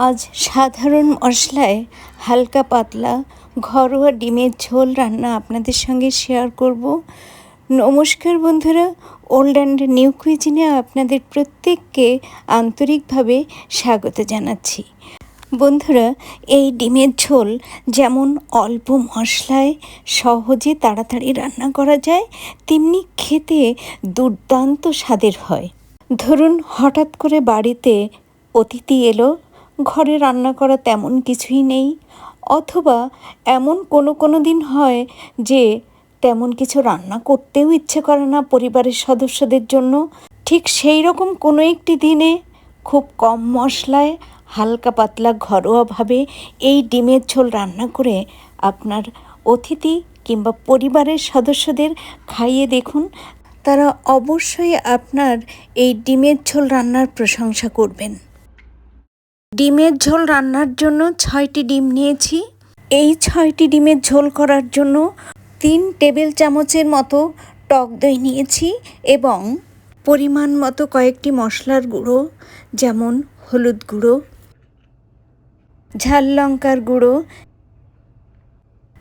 আজ সাধারণ মশলায় হালকা পাতলা ঘরোয়া ডিমের ঝোল রান্না আপনাদের সঙ্গে শেয়ার করব। নমস্কার বন্ধুরা, ওল্ড অ্যান্ড নিউ কুইজিনে আপনাদের প্রত্যেককে আন্তরিকভাবে স্বাগত জানাচ্ছি। বন্ধুরা, এই ডিমের ঝোল যেমন অল্প মশলায় সহজে তাড়াতাড়ি রান্না করা যায়, তেমনি খেতে দুর্দান্ত স্বাদের হয়। ধরুন হঠাৎ করে বাড়িতে অতিথি এলো, ঘরে রান্না করা তেমন কিছুই নেই, অথবা এমন কোনো দিন হয় যে তেমন কিছু রান্না করতেও ইচ্ছে করে না পরিবারের সদস্যদের জন্য। ঠিক সেই রকম কোনো একটি দিনে খুব কম মশলায় হালকা পাতলা ঘরোয়াভাবে এই ডিমের ঝোল রান্না করে আপনার অতিথি কিংবা পরিবারের সদস্যদের খাইয়ে দেখুন, তারা অবশ্যই আপনার এই ডিমের ঝোল রান্নার প্রশংসা করবেন। ডিমের ঝোল রান্নার জন্য 6টি ডিম নিয়েছি। এই 6টি ডিমের ঝোল করার জন্য 3 টেবিল চামচের মতো টক দই নিয়েছি এবং পরিমাণ মতো কয়েকটি মশলার গুঁড়ো, যেমন হলুদ গুঁড়ো, ঝাল লঙ্কার গুঁড়ো,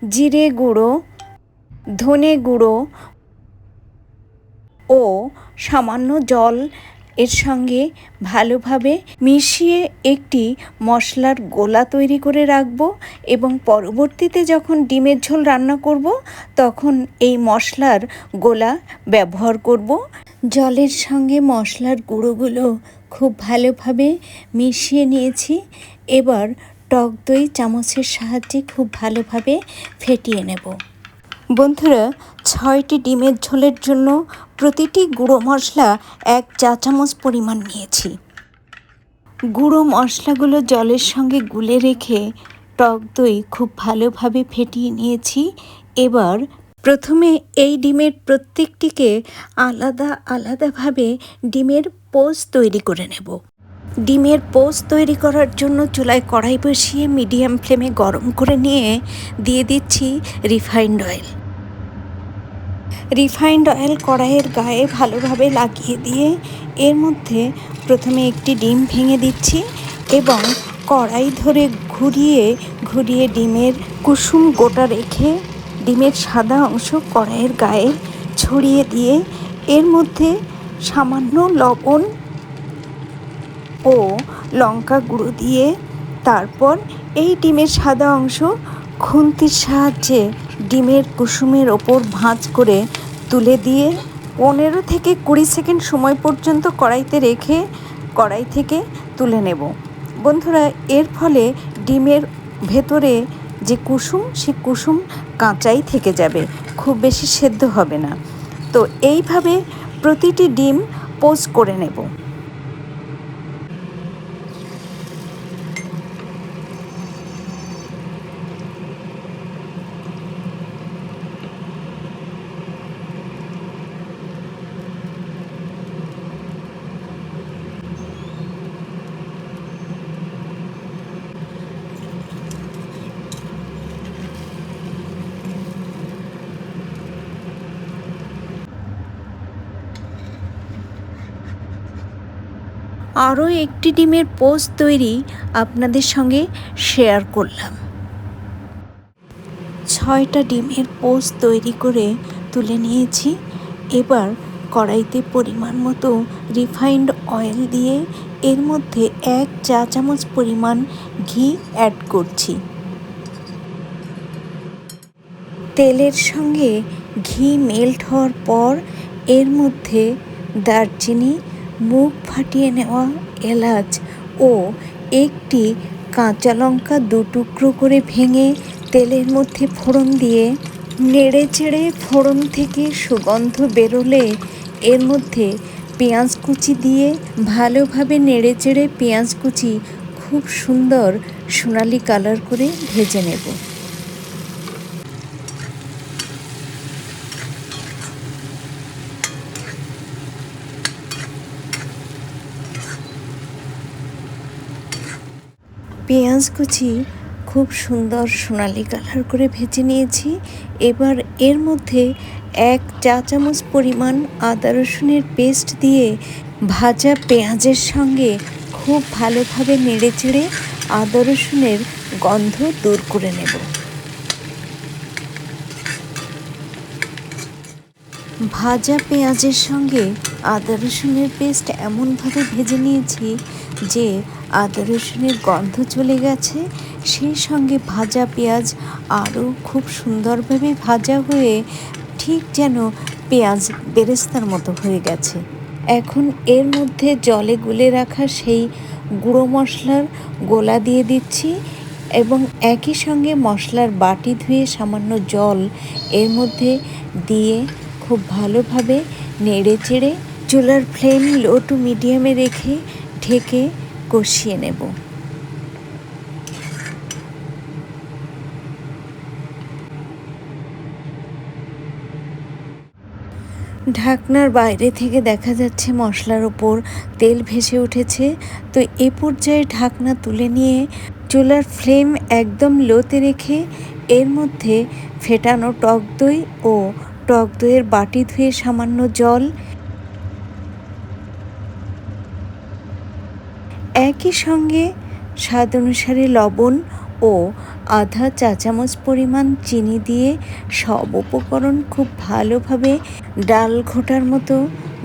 জিরে গুঁড়ো, ধনে গুঁড়ো ও সামান্য জল এর সঙ্গে ভালোভাবে মিশিয়ে একটি মশলার গোলা তৈরি করে রাখব এবং পরবর্তীতে যখন ডিমের ঝোল রান্না করব তখন এই মশলার গোলা ব্যবহার করব। জলের সঙ্গে মশলার গুঁড়োগুলো খুব ভালোভাবে মিশিয়ে নিয়েছি। এবার টক দই চামচের সাহায্যে খুব ভালোভাবে ফেটিয়ে নেব। বন্ধুরা, 6টি ডিমের ঝোলের জন্য প্রতিটি গুঁড়ো মশলা 1 চা চামচ পরিমাণ নিয়েছি। গুঁড়ো মশলাগুলো জলের সঙ্গে গুলে রেখে টক দই খুব ভালোভাবে ফেটিয়ে নিয়েছি। এবার প্রথমে এই ডিমের প্রত্যেকটিকে আলাদাভাবে ডিমের পোস্ট তৈরি করে নেব। ডিমের পোস্ট তৈরি করার জন্য চুলায় কড়াই বসিয়ে মিডিয়াম ফ্লেমে গরম করে নিয়ে দিয়ে দিচ্ছি রিফাইন্ড অয়েল। রিফাইন্ড অয়েল কড়াইয়ের গায়ে ভালোভাবে লাগিয়ে দিয়ে এর মধ্যে প্রথমে একটি ডিম ভেঙে দিচ্ছি এবং কড়াই ধরে ঘুরিয়ে ডিমের কুসুম গোটা রেখে ডিমের সাদা অংশ কড়াইয়ের গায়ে ছড়িয়ে দিয়ে এর মধ্যে সামান্য লবণ ও লঙ্কা গুঁড়ো দিয়ে তারপর এই ডিমের সাদা অংশ খুন্তির সাহায্যে ডিমের কুসুমের ওপর ভাঁজ করে তুলে দিয়ে 15 থেকে 20 সেকেন্ড সময় পর্যন্ত কড়াইতে রেখে কড়াই থেকে তুলে নেব। বন্ধুরা, এর ফলে ডিমের ভেতরে যে কুসুম, সে কুসুম কাঁচাই থেকে যাবে, খুব বেশি সেদ্ধ হবে না। তো এইভাবে প্রতিটি ডিম পোস্ট করে নেব। আরও একটি ডিমের পোস্ট তৈরি আপনাদের সঙ্গে শেয়ার করলাম। 6টা ডিমের পোস্ট তৈরি করে তুলে নিয়েছি। এবার কড়াইতে পরিমাণ মতো রিফাইন্ড অয়েল দিয়ে এর মধ্যে 1 চা চামচ পরিমাণ ঘি অ্যাড করছি। তেলের সঙ্গে ঘি মেল্ট হওয়ার পর এর মধ্যে দারচিনি, মুখ ফাটিয়ে নেওয়া এলাচ ও একটি কাঁচা লঙ্কা 2 টুকরো করে ভেঙে তেলের মধ্যে ফোড়ন দিয়ে নেড়ে চেড়ে ফোড়ন থেকে সুগন্ধ বেরোলে এর মধ্যে পেঁয়াজ কুচি দিয়ে ভালোভাবে নেড়ে চেড়ে পেঁয়াজ কুচি খুব সুন্দর সোনালি কালার করে ভেজে নেব। পেঁয়াজ কুচি খুব সুন্দর সোনালি কালার করে ভেজে নিয়েছি। এবার এর মধ্যে 1 চা চামচ পরিমাণ আদা রসুনের পেস্ট দিয়ে ভাজা পেঁয়াজের সঙ্গে খুব ভালোভাবে নেড়ে চেড়ে আদা রসুনের গন্ধ দূর করে নেব। ভাজা পেঁয়াজের সঙ্গে আদা রসুনের পেস্ট এমনভাবে ভেজে নিয়েছি যে আদা রসুনের গন্ধ চলে গেছে, সেই সঙ্গে ভাজা পেঁয়াজ আরও খুব সুন্দরভাবে ভাজা হয়ে ঠিক যেন পেঁয়াজ বেরেস্তার মতো হয়ে গেছে। এখন এর মধ্যে জলে গুলে রাখা সেই গুঁড়ো মশলার গোলা দিয়ে দিচ্ছি এবং একই সঙ্গে মশলার বাটি ধুয়ে সামান্য জল এর মধ্যে দিয়ে খুব ভালোভাবে নেড়ে চেড়ে চুলার ফ্লেম লো টু মিডিয়ামে রেখে ঢেকে কষিয়ে নেব। ঢাকনার বাইরে থেকে দেখা যাচ্ছে মশলার ওপর তেল ভেসে উঠেছে। তো এ পর্যায়ে ঢাকনা তুলে নিয়ে চুলার ফ্লেম একদম লোতে রেখে এর মধ্যে ফেটানো টক দই ও টক দইয়ের বাটি ধুয়ে সামান্য জল, একই সঙ্গে স্বাদ অনুসারে লবণ ও আধা চা চামচ পরিমাণ চিনি দিয়ে সব উপকরণ খুব ভালোভাবে ডাল ঘোটার মতো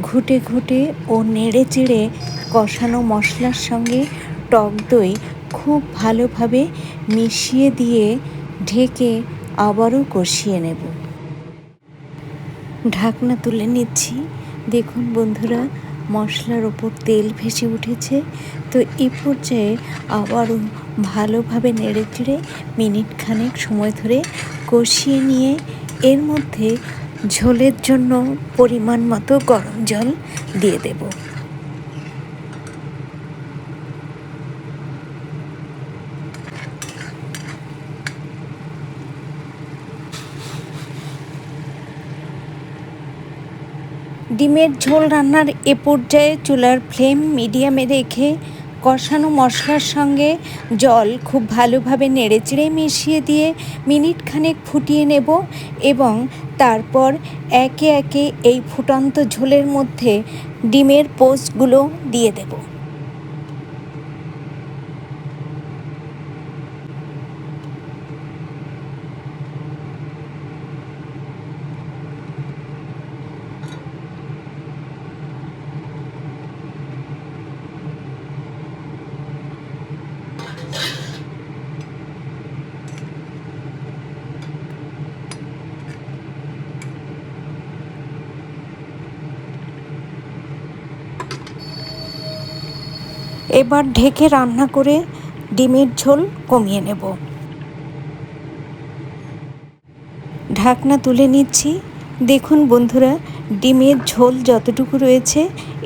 ঘুটে ঘুটে ও নেড়ে চেড়ে কষানো মশলার সঙ্গে টক দই খুব ভালোভাবে মিশিয়ে দিয়ে ঢেকে আবারও কষিয়ে নেব। ঢাকনা তুলে নিচ্ছি। দেখুন বন্ধুরা, মশলার ওপর তেল ভেসে উঠেছে। তো এই পর্যায়ে আবারও ভালোভাবে নেড়ে চেড়ে মিনিট খানেক সময় ধরে কষিয়ে নিয়ে এর মধ্যে ঝোলের জন্য পরিমাণ মতো গরম জল দিয়ে দেব। ডিমের ঝোল রান্নার এ পর্যায়ে চুলার ফ্লেম মিডিয়ামে রেখে কষানো মশলার সঙ্গে জল খুব ভালোভাবে নেড়েচেড়ে মিশিয়ে দিয়ে মিনিট খানেক ফুটিয়ে নেব এবং তারপর একে একে এই ফুটন্ত ঝোলের মধ্যে ডিমের পোস্টগুলো দিয়ে দেব। এবার ঢেকে রান্না করে ডিমের ঝোল কমিয়ে নেব। ঢাকনা তুলে নিচ্ছি। দেখুন বন্ধুরা, ডিমের ঝোল যতটুকু রয়েছে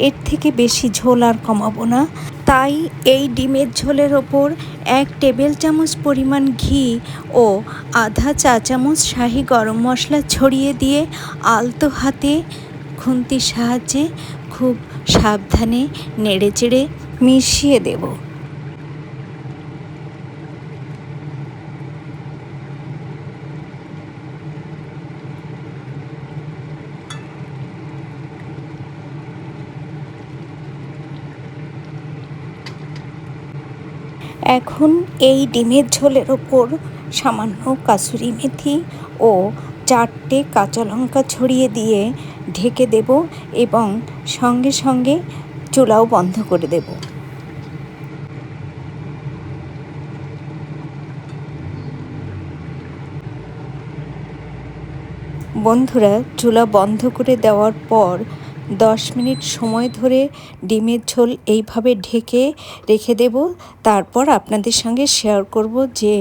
এর থেকে বেশি ঝোল আর কমাবো না। তাই এই ডিমের ঝোলের ওপর 1 টেবিল চামচ পরিমাণ ঘি ও আধা চা চামচ শাহি গরম মশলা ছড়িয়ে দিয়ে আলতো হাতে খুন্তির সাহায্যে খুব সাবধানে নেড়েচেড়ে মিশিয়ে দেব। এখন এই ডিমের ঝোলের ওপর সামান্য কাসুরি মেথি ও 4টে কাঁচা লঙ্কা ছড়িয়ে দিয়ে ঢেকে দেব এবং সঙ্গে সঙ্গে চুলাও বন্ধ করে দেব। বন্ধুরা, চুলা বন্ধ করে দেওয়ার পর 10 মিনিট সময় ধরে ডিমের ঝোল এইভাবে ঢেকে রেখে দেব। তারপর আপনাদের সঙ্গে শেয়ার করব যে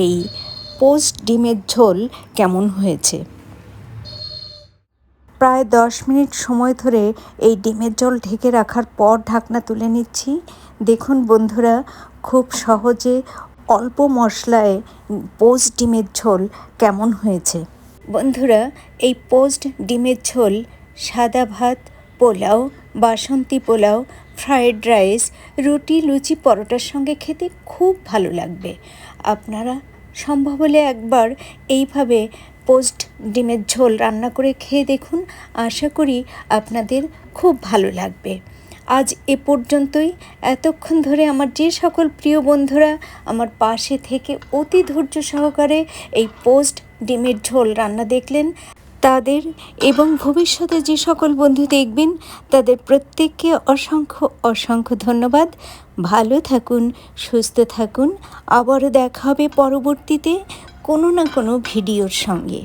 এই পোস্ট ডিমের ঝোল কেমন হয়েছে। প্রায় 10 মিনিট সময় ধরে এই ডিমের ঝোল ঢেকে রাখার পর ঢাকনা তুলে নিচ্ছি। দেখুন বন্ধুরা, খুব সহজে অল্প মশলায় পোস্ট ডিমের ঝোল কেমন হয়েছে। বন্ধুরা, এই পোস্ট ডিমের ঝোল সাদা ভাত, পোলাও, বাসন্তী পোলাও, ফ্রায়েড রাইস, রুটি, লুচি, পরোটার সঙ্গে খেতে খুব ভালো লাগবে। আপনারা সম্ভব হলে একবার এইভাবে পোস্ট ডিমের ঝোল রান্না করে খেয়ে দেখুন। আশা করি আপনাদের খুব ভালো লাগবে। আজ এ পর্যন্তই। এতক্ষণ ধরে আমার যে সকল প্রিয় বন্ধুরা আমার পাশে থেকে অতি ধৈর্য সহকারে এই পোস্ট ডিমের ঝোল রান্না দেখলেন, তাদের এবং ভবিষ্যতে যে সকল বন্ধু দেখবেন তাদের প্রত্যেককে অসংখ্য অসংখ্য ধন্যবাদ। ভালো থাকুন, সুস্থ থাকুন। আবারও দেখা হবে পরবর্তীতে কোনো না কোনো ভিডিওর সঙ্গে।